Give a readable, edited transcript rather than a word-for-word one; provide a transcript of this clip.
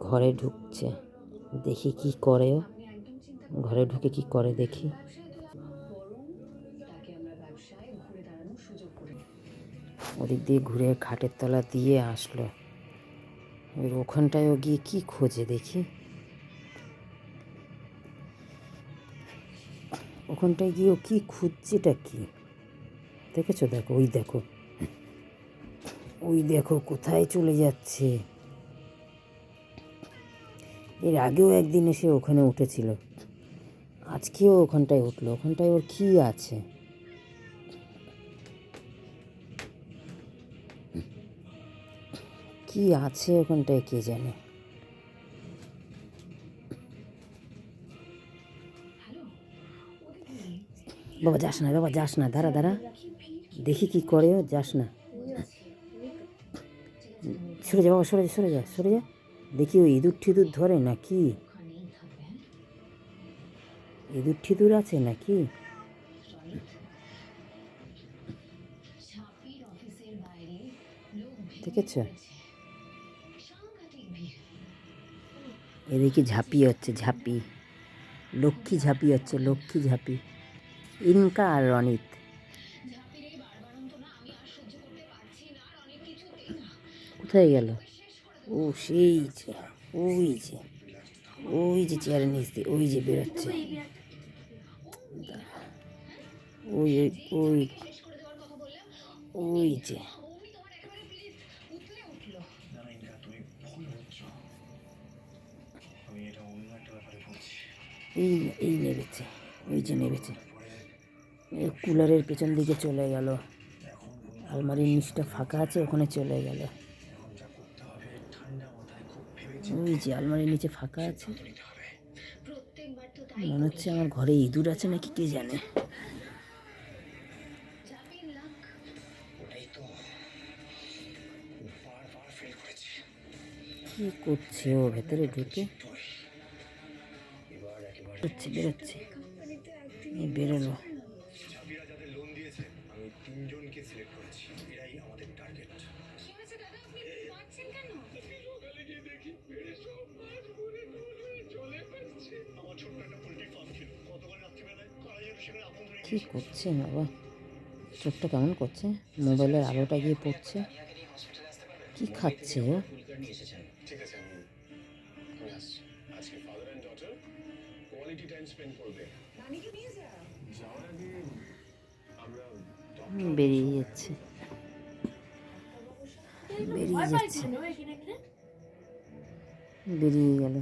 ঘরে ঢুকছে, দেখি কি করে। ঘরে ঢুকে কি করে দেখি। ওদিক দিয়ে ঘুরে খাটের তলা দিয়ে আসলো। ওখানটায় ও গিয়ে কি খোঁজে দেখি। ওখানটায় গিয়ে ও কি খুঁজছেটা কি দেখেছো? দেখো, ওই দেখো, ওই দেখো কোথায় চলে যাচ্ছে। এর আগেও একদিন এসে ওখানে উঠেছিল, আজকেও ওখানটায় উঠলো। ওখানটায় ওর কি আছে? কি আছে ওখানটায় কে জানে। বাবা যাস না, বাবা যাস না, দাঁড়া দাঁড়া, দেখি কি করে ও, যাস না, সরে যা বাবা, সরে যা, সরে যা, সরে যা। দেখি ওই ইঁদুর ঠিদুর ধরে নাকি, ইঁদুর ঠিদুর আছে নাকি। দেখেছ? এদিকে ঝাঁপি হচ্ছে, ঝাঁপি, লক্ষ্মী ঝাঁপি হচ্ছে, লক্ষ্মী ঝাঁপি। ইনকা আর রনিত। কোথায় গেল? ও সেই যে, ওই যে, ওই যে চেয়ারের নিচ দিয়ে, ওই যে বেরোচ্ছে। ওই ওই ওই যে, এই এই নেবেছে, ওই যে নেবেছে। কুলারের পেছন দিকে চলে গেল, আলমারির নিচটা ফাঁকা আছে, ওখানে চলে গেল। ওই যে আলমারির নিচে ফাঁকা আছে, মনে হচ্ছে আমার ঘরে ইঁদুর আছে নাকি কে জানে। কি করছে ও ভেতরে ঢুকে? বেরোচ্ছে, বেরোচ্ছে, বেরোলো। কি করছে বাবা? চোখটা কেমন করছে, মোবাইলের আলোটা গিয়ে পড়ছে। কি খাচ্ছে ও? বেরিয়ে যাচ্ছে, বেরিয়ে যাচ্ছে, বেরিয়ে গেল।